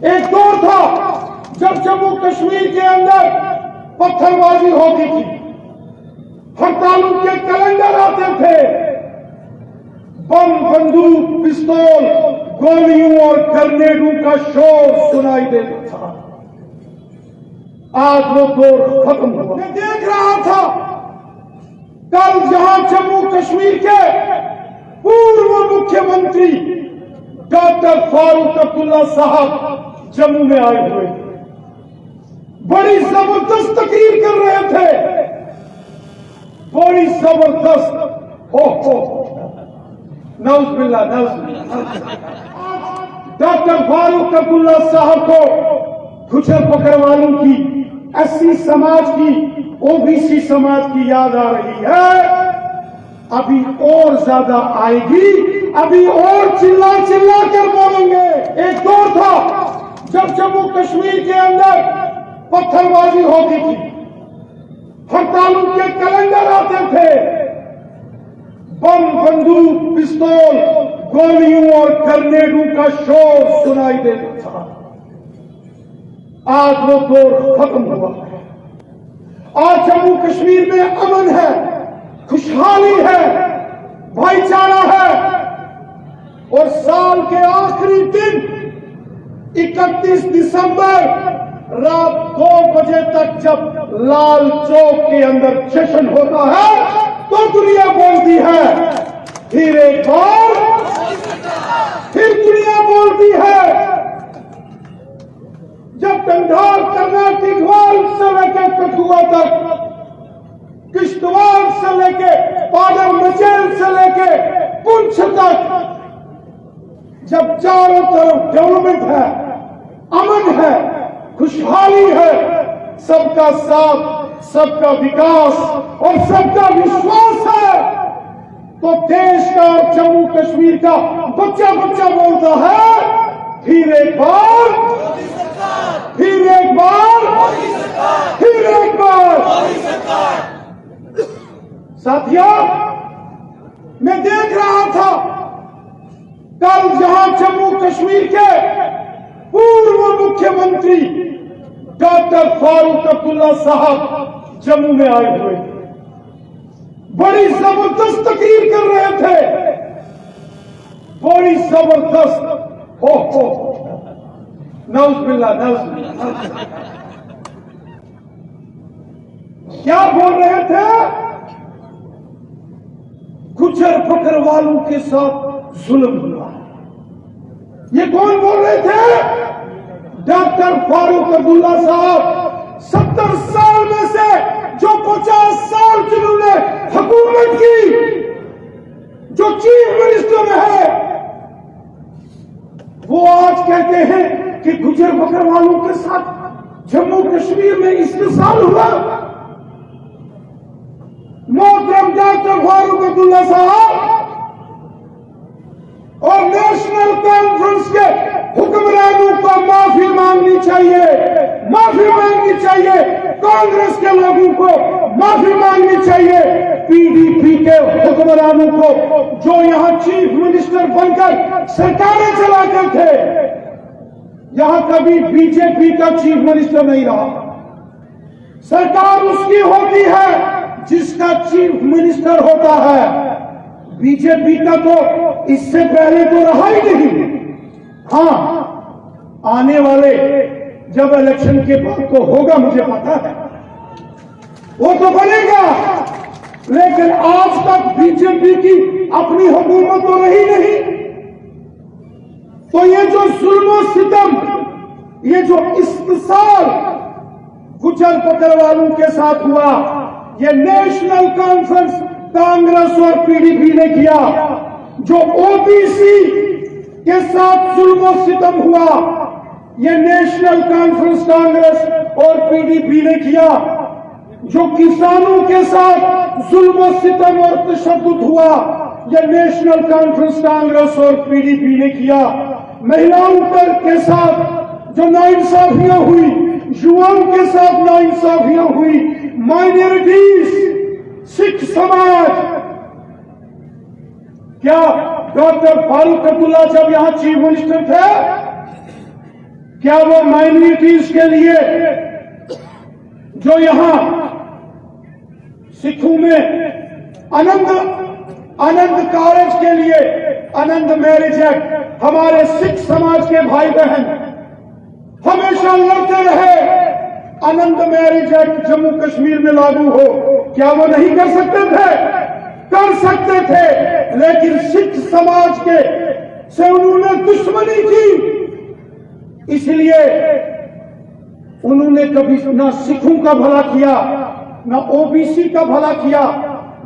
एक दौर था जब जम्मू कश्मीर के अंदर पत्थरबाजी होती थी, हड़तालों के कैलेंडर आते थे, बम, बंदूक, पिस्तौल, गोलियों और ग्रेनेडों का शोर सुनाई देता था। आज वो दौर खत्म हुआ। मैं देख रहा था कल जहां जम्मू कश्मीर के पूर्व मुख्यमंत्री डॉक्टर फारूक अब्दुल्ला साहब जम्मू में आए हुए थे, बड़ी जबरदस्त तकरीर कर रहे थे, बड़ी जबरदस्त। हो नौज़बिल्लाह। डॉक्टर फारूक अब्दुल्ला साहब को गुजर बकरवालों की, एससी समाज की, ओबीसी समाज की याद आ रही है। अभी और ज्यादा आएगी, अभी और चिल्ला चिल्ला कर बोलेंगे। एक दौर था जब जम्मू कश्मीर के अंदर पत्थरबाजी होती थी, हड़तालों के कैलेंडर आते थे, बम, बंदूक, पिस्तौल, गोलियों और ग्रेनेडों का शोर सुनाई देता था। आज वो दौर खत्म हुआ। आज जम्मू कश्मीर में अमन है, खुशहाली है, भाईचारा है। और साल के आखिरी दिन 31 दिसंबर रात 2 बजे तक जब लाल चौक के अंदर जश्न होता है तो दुनिया बोलती है फिर एक बार, फिर दुनिया बोलती है। जब कंधार, कर्नाटक से लेकर कठुआ तक, किश्तवाड़ से लेके पाडर मचेल से लेके पुंछ तक, जब चारों तरफ डेवलपमेंट है, अमन है, खुशहाली है, सबका साथ, सबका विकास और सबका विश्वास है, तो देश का और जम्मू कश्मीर का बच्चा बच्चा बोलता है फिर एक बार, फिर एक बार, फिर एक बार। साथियों, मैं देख रहा था कल जहां जम्मू कश्मीर के पूर्व मुख्यमंत्री डॉक्टर फारूक अब्दुल्ला साहब जम्मू में आए हुए थे, बड़ी जबरदस्त तकरीर कर रहे थे, बड़ी जबरदस्त। हो नौज़बिल्लाह। क्या बोल रहे थे? गुजर बकरवालों के साथ जुल्म हुआ। ये कौन बोल रहे थे? डॉक्टर फारूक अब्दुल्ला साहब। 70 साल में से जो 50 साल जिन्होंने हुकूमत की, जो चीफ मिनिस्टर है, वो आज कहते हैं कि गुजर बकरवालों के साथ जम्मू कश्मीर में इस्तेसाल हुआ। मोहतरम डॉक्टर फारूक अब्दुल्ला साहब और नेशनल कॉन्फ्रेंस के हुक्मरानों को माफी मांगनी चाहिए, माफी मांगनी चाहिए। कांग्रेस के लोगों को माफी मांगनी चाहिए, पीडीपी के हुक्मरानों को जो यहां चीफ मिनिस्टर बनकर सरकारें चलाते थे। यहां कभी बीजेपी का चीफ मिनिस्टर नहीं रहा। सरकार उसकी होती है जिसका चीफ मिनिस्टर होता है। बीजेपी का तो इससे पहले तो रहा ही नहीं। हाँ, आने वाले जब इलेक्शन के बाद तो होगा, मुझे पता है, वो तो बनेगा, लेकिन आज तक बीजेपी की अपनी हुकूमत तो रही नहीं। तो ये जो जुल्म सितम, ये जो इस्तेसाल गुजर बकरवालों के साथ हुआ, ये नेशनल कॉन्फ्रेंस कांग्रेस और पीडीपी ने किया। जो ओबीसी के साथ जुल्म सितम हुआ, ये नेशनल कॉन्फ्रेंस कांग्रेस और पीडीपी ने किया। जो किसानों के साथ जुल्म सितम और तशद्दुद हुआ, ये नेशनल कॉन्फ्रेंस कांग्रेस और पीडीपी ने किया। महिलाओं पर के साथ जो नाइंसाफियां हुई, युवाओं के साथ नाइंसाफियां हुई, माइनॉरिटीज, सिख समाज, क्या डॉक्टर फारूक अब्दुल्ला जब यहां चीफ मिनिस्टर थे क्या वो माइनॉरिटीज के लिए जो यहां सिखों में आनंद कॉलेज के लिए आनंद मैरिज एक्ट हमारे सिख समाज के भाई बहन हमेशा लड़ते रहे, आनंद मैरिज एक्ट जम्मू कश्मीर में लागू हो, क्या वो नहीं कर सकते थे? कर सकते थे, लेकिन सिख समाज के से उन्होंने दुश्मनी की, इसलिए उन्होंने कभी ना सिखों का भला किया, ना ओबीसी का भला किया,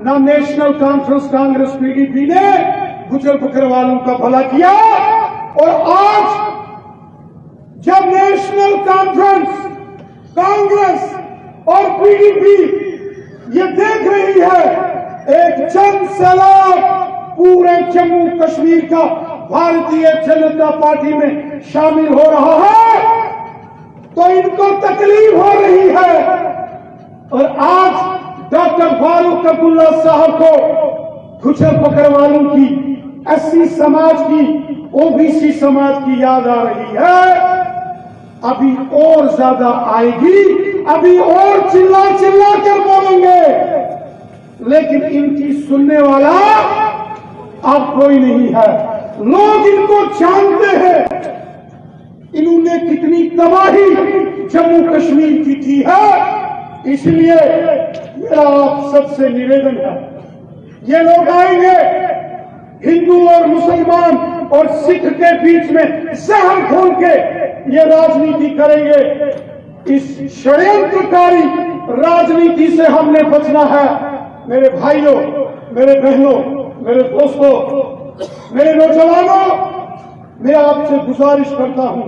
ना नेशनल कॉन्फ्रेंस कांग्रेस पीडीपी ने गुजर बकरवालों का भला किया। और आज जब नेशनल कॉन्फ्रेंस कांग्रेस और पीडीपी ये देख रही है एक जन सैलाब पूरे जम्मू कश्मीर का भारतीय जनता पार्टी में शामिल हो रहा है, तो इनको तकलीफ हो रही है। और आज डॉक्टर फारूक अब्दुल्ला साहब को गुजर बकरवालों की, एससी समाज की, ओबीसी समाज की याद आ रही है। अभी और ज्यादा आएगी, अभी और चिल्ला चिल्ला कर बोलेंगे, लेकिन इनकी सुनने वाला अब कोई नहीं है। लोग इनको जानते हैं, इन्होंने कितनी तबाही जम्मू कश्मीर की की है। इसलिए मेरा आप सबसे निवेदन है, ये लोग आएंगे हिंदू और मुसलमान और सिख के बीच में जहर खोल के ये राजनीति करेंगे। इस षड्यंत्रकारी राजनीति से हमने बचना है। मेरे भाइयों, मेरे बहनों, मेरे दोस्तों, मेरे नौजवानों, मैं आपसे गुजारिश करता हूं,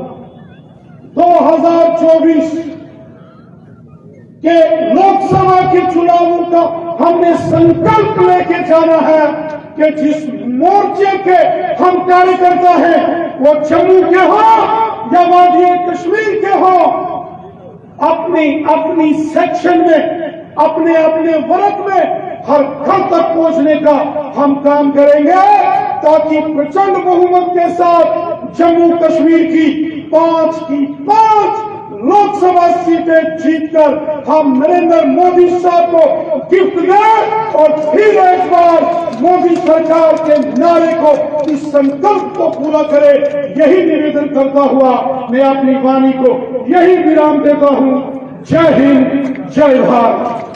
2024 के लोकसभा के चुनावों का हमने संकल्प लेके जाना है कि जिस मोर्चे के हम कार्यकर्ता हैं वो जम्मू के हो या वादी कश्मीर के हो, अपनी सेक्शन में, अपने वर्ग में हर घर तक पहुंचने का हम काम करेंगे, ताकि प्रचंड बहुमत के साथ जम्मू कश्मीर की 5 लोकसभा सीटें जीतकर हम नरेंद्र मोदी साहब को गिफ्ट दें और फिर एक बार मोदी सरकार के नारे को, इस संकल्प को पूरा करें। यही निवेदन करता हुआ मैं अपनी वाणी को यही विराम देता हूं। जय हिंद, जय भारत।